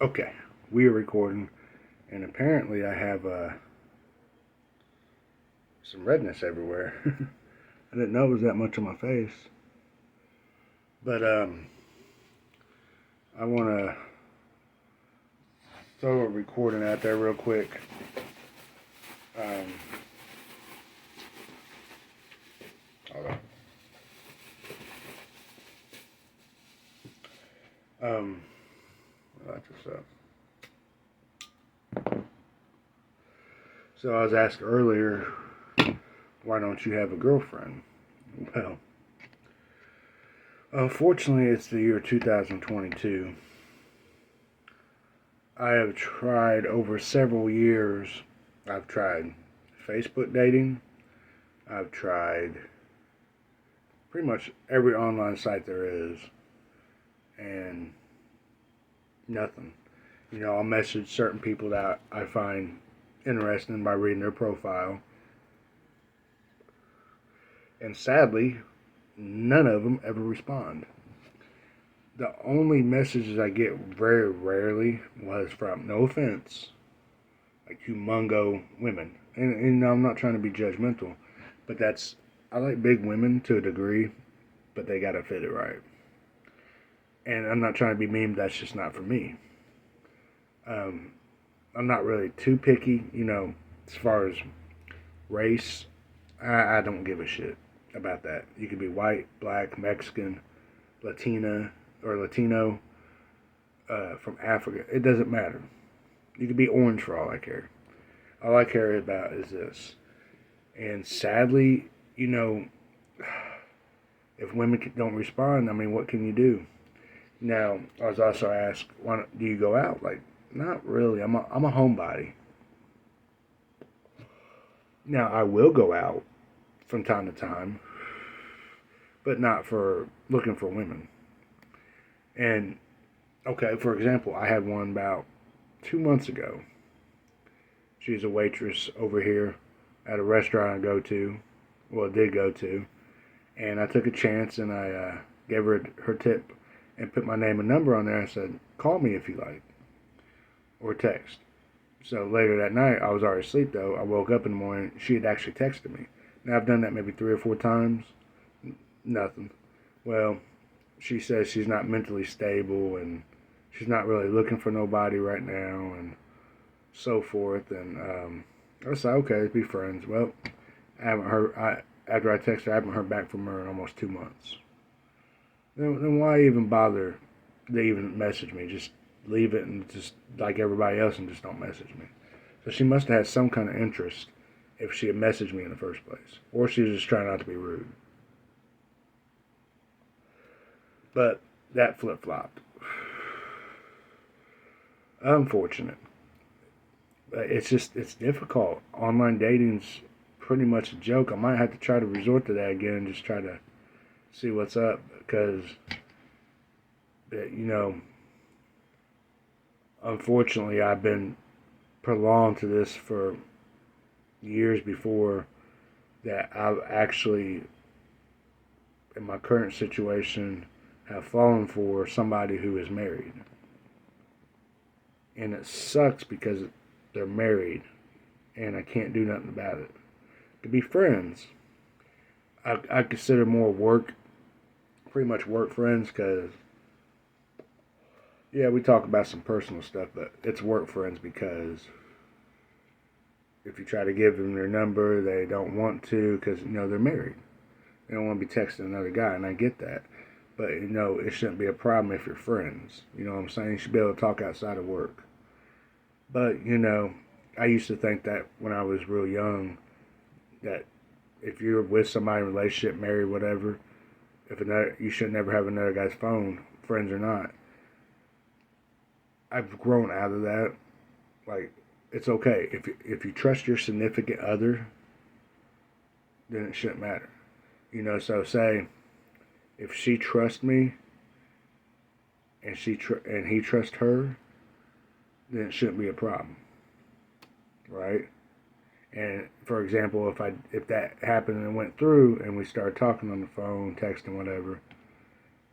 Okay, we are recording, and apparently I have some redness everywhere. I didn't know it was that much on my face, but I want to throw a recording out there real quick. Um, Hold on. I like this up. So I was asked earlier, why don't you have a girlfriend? Well, unfortunately, it's the year 2022. I have tried over several years. I've tried Facebook dating. I've tried pretty much every online site there is, and nothing. I'll message certain people that I find interesting by reading their profile, and sadly, none of them ever respond. The only messages I get very rarely was from, no offense, like humongo women. And I'm not trying to be judgmental, but I like big women to a degree, but they gotta fit it right. And I'm not trying to be mean, but that's just not for me. I'm not really too picky, as far as race. I don't give a shit about that. You could be white, black, Mexican, Latina, or Latino, from Africa. It doesn't matter. You could be orange for all I care. All I care about is this. And sadly, if women don't respond, I mean, what can you do? Now, I was also asked, why do you go out? Like, not really. I'm a homebody. Now, I will go out from time to time, but not for looking for women. And, okay, for example, I had one about 2 months ago. She's a waitress over here at a restaurant I go to. Well, did go to. And I took a chance and I gave her tip and put my name and number on there. I said, call me if you like, or text. So later that night, I was already asleep though. I woke up in the morning. She had actually texted me. Now I've done that maybe 3 or 4 times. Nothing. Well, she says she's not mentally stable and she's not really looking for nobody right now and so forth. And I said, okay, let's be friends. Well, I haven't heard. After I texted her, I haven't heard back from her in almost 2 months. Then why even bother to even message me? Just leave it and just like everybody else and just don't message me. So she must have had some kind of interest if she had messaged me in the first place. Or she was just trying not to be rude. But that flip-flopped. Unfortunate. It's difficult. Online dating's pretty much a joke. I might have to try to resort to that again and just try to see what's up because, unfortunately, I've been prolonged to this for years before that I've actually, in my current situation, have fallen for somebody who is married. And it sucks because they're married and I can't do nothing about it. To be friends, I consider more work, pretty much work friends, because, yeah, we talk about some personal stuff, but it's work friends because if you try to give them their number, they don't want to because, they're married. They don't want to be texting another guy, and I get that. But, it shouldn't be a problem if you're friends. You know what I'm saying? You should be able to talk outside of work. But, I used to think that when I was real young, that if you're with somebody in a relationship, married, whatever, you should never have another guy's phone, friends or not. I've grown out of that. Like, it's okay. If you trust your significant other, then it shouldn't matter. So say if she trusts me and and he trusts her, then it shouldn't be a problem, right? And for example, if that happened and went through, and we started talking on the phone, texting, whatever,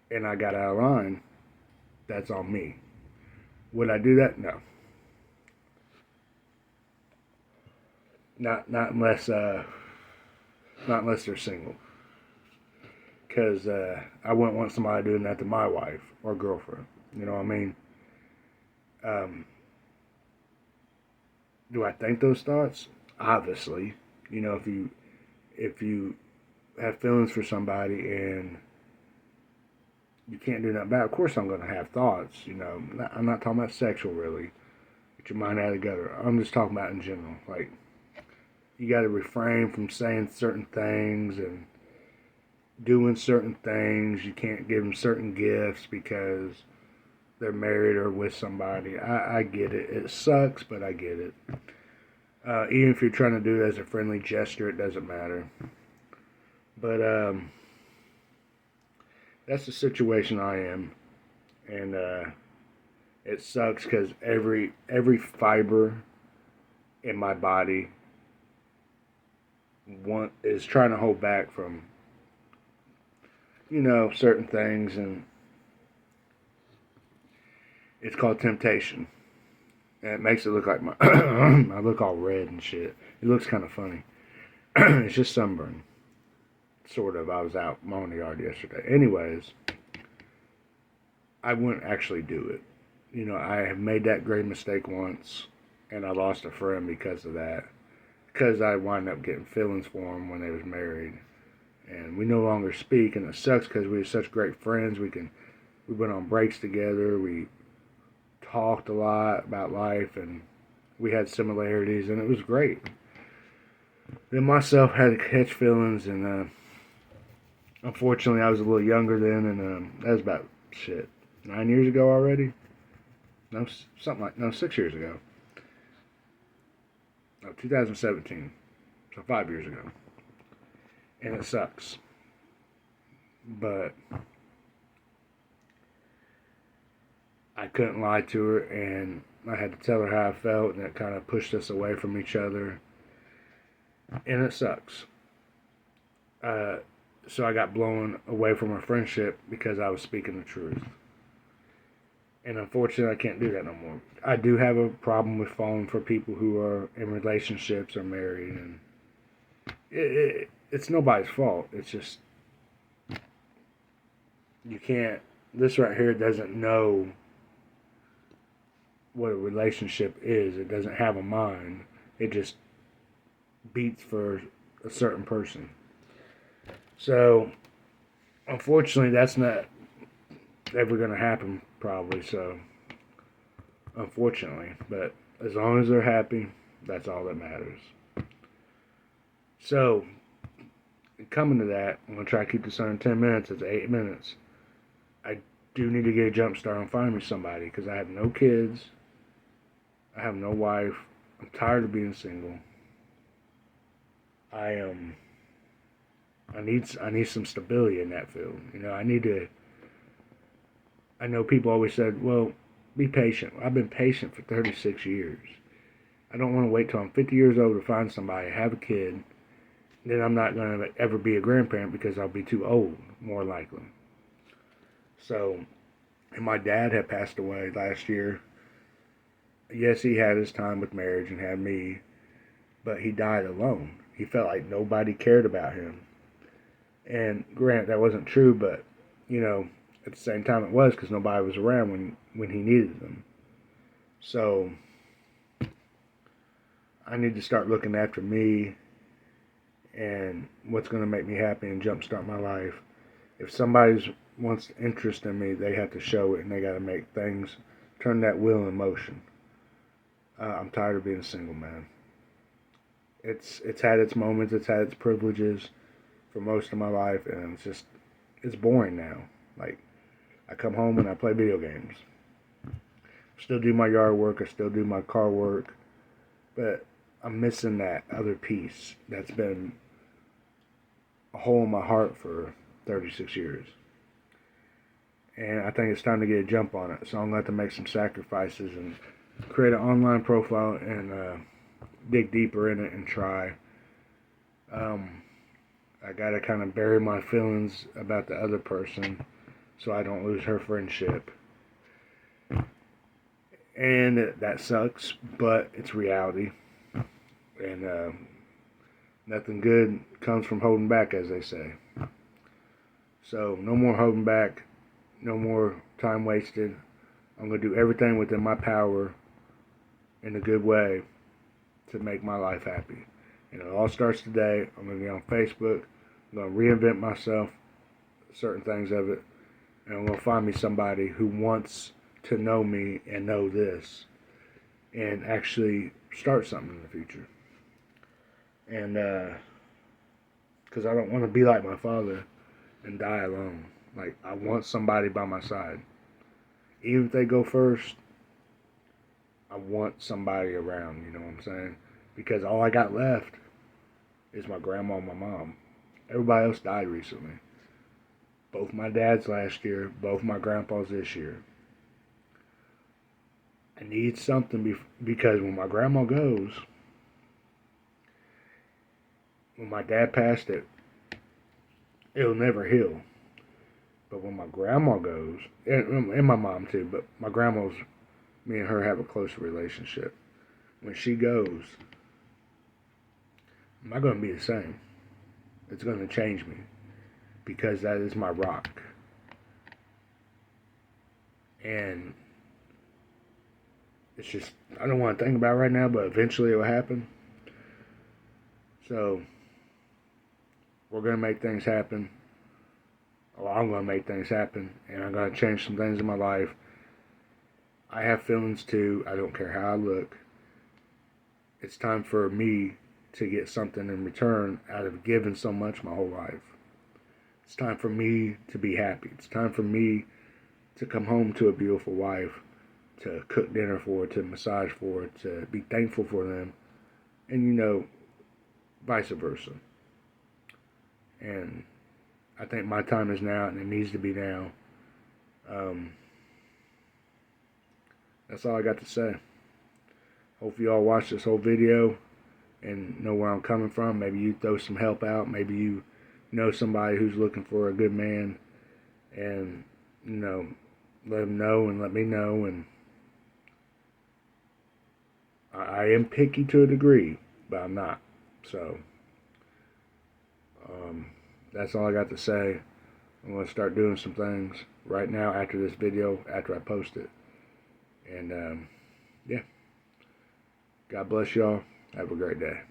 and I got out of line, that's on me. Would I do that? No. Not unless they're single. Because I wouldn't want somebody doing that to my wife or girlfriend. You know what I mean? Um, do I think those thoughts? Obviously, you know, if you have feelings for somebody and you can't do nothing about it, of course I'm going to have thoughts. You know, I'm not talking about sexual really. Get your mind out of the gutter. I'm just talking about in general. Like, you got to refrain from saying certain things and doing certain things. You can't give them certain gifts because they're married or with somebody. I get it. It sucks, but I get it. Even if you're trying to do it as a friendly gesture, it doesn't matter. But that's the situation I am, and it sucks because every fiber in my body is trying to hold back from, you know, certain things, and it's called temptation. And it makes it look like I look all red and shit. It looks kind of funny. It's just sunburn. Sort of. I was out mowing the yard yesterday. Anyways, I wouldn't actually do it. You know, I have made that great mistake once, and I lost a friend because of that. Because I wound up getting feelings for him when they was married. And we no longer speak, and it sucks because we were such great friends. We went on breaks together. We talked a lot about life, and we had similarities, and it was great. Then myself had to catch feelings, and unfortunately I was a little younger then, and that was about 9 years ago already. No, 6 years ago. No, 2017. So 5 years ago. And it sucks. But I couldn't lie to her, and I had to tell her how I felt, and it kind of pushed us away from each other. And it sucks. So I got blown away from our friendship because I was speaking the truth. And unfortunately, I can't do that no more. I do have a problem with falling for people who are in relationships or married, and it's nobody's fault. It's just, you can't, this right here doesn't know what a relationship is. It doesn't have a mind. It just beats for a certain person. So, unfortunately, that's not ever going to happen, probably. So, unfortunately. But as long as they're happy, that's all that matters. So, coming to that, I'm going to try to keep this under 10 minutes. It's 8 minutes. I do need to get a jump start on finding me somebody because I have no kids. I have no wife. I'm tired of being single. I need some stability in that field. You know, I know people always said, well, be patient. I've been patient for 36 years. I don't want to wait till I'm 50 years old to find somebody, have a kid. Then I'm not going to ever be a grandparent because I'll be too old, more likely. So, and my dad had passed away last year. Yes, he had his time with marriage and had me, but he died alone. He felt like nobody cared about him. And granted, that wasn't true, but, you know, at the same time it was because nobody was around when he needed them. So, I need to start looking after me and what's going to make me happy and jumpstart my life. If somebody wants interest in me, they have to show it, and they got to make things, turn that wheel in motion. I'm tired of being a single man. It's had its moments, it's had its privileges for most of my life, and it's boring now. Like, I come home and I play video games. Still do my yard work, I still do my car work, but I'm missing that other piece that's been a hole in my heart for 36 years. And I think it's time to get a jump on it. So I'm going to have to make some sacrifices and create an online profile and dig deeper in it and try. I got to kind of bury my feelings about the other person so I don't lose her friendship. And that sucks, but it's reality. And nothing good comes from holding back, as they say. So no more holding back, no more time wasted. I'm going to do everything within my power in a good way to make my life happy. And it all starts today. I'm going to get on Facebook. I'm going to reinvent myself, certain things of it. And I'm going to find me somebody who wants to know me and know this and actually start something in the future. And because I don't want to be like my father and die alone. Like, I want somebody by my side. Even if they go first, I want somebody around, you know what I'm saying? Because all I got left is my grandma and my mom. Everybody else died recently. Both my dads last year, both my grandpas this year. I need something because when my grandma goes, when my dad passed it'll never heal. But when my grandma goes, and my mom too, but my grandma's, me and her have a close relationship. When she goes, I'm not going to be the same. It's going to change me because that is my rock. And it's just, I don't want to think about it right now, but eventually it will happen. So, we're going to make things happen. Or I'm going to make things happen. And I'm going to change some things in my life. I have feelings too. I don't care how I look. It's time for me to get something in return out of giving so much my whole life. It's time for me to be happy. It's time for me to come home to a beautiful wife, to cook dinner for her, to massage for her, to be thankful for them, and vice versa. And I think my time is now, and it needs to be now. That's all I got to say. Hope you all watch this whole video and know where I'm coming from. Maybe you throw some help out. Maybe you know somebody who's looking for a good man, and let them know and let me know. And I am picky to a degree, but I'm not. So that's all I got to say. I'm going to start doing some things right now after this video, after I post it. And yeah, God bless y'all. Have a great day.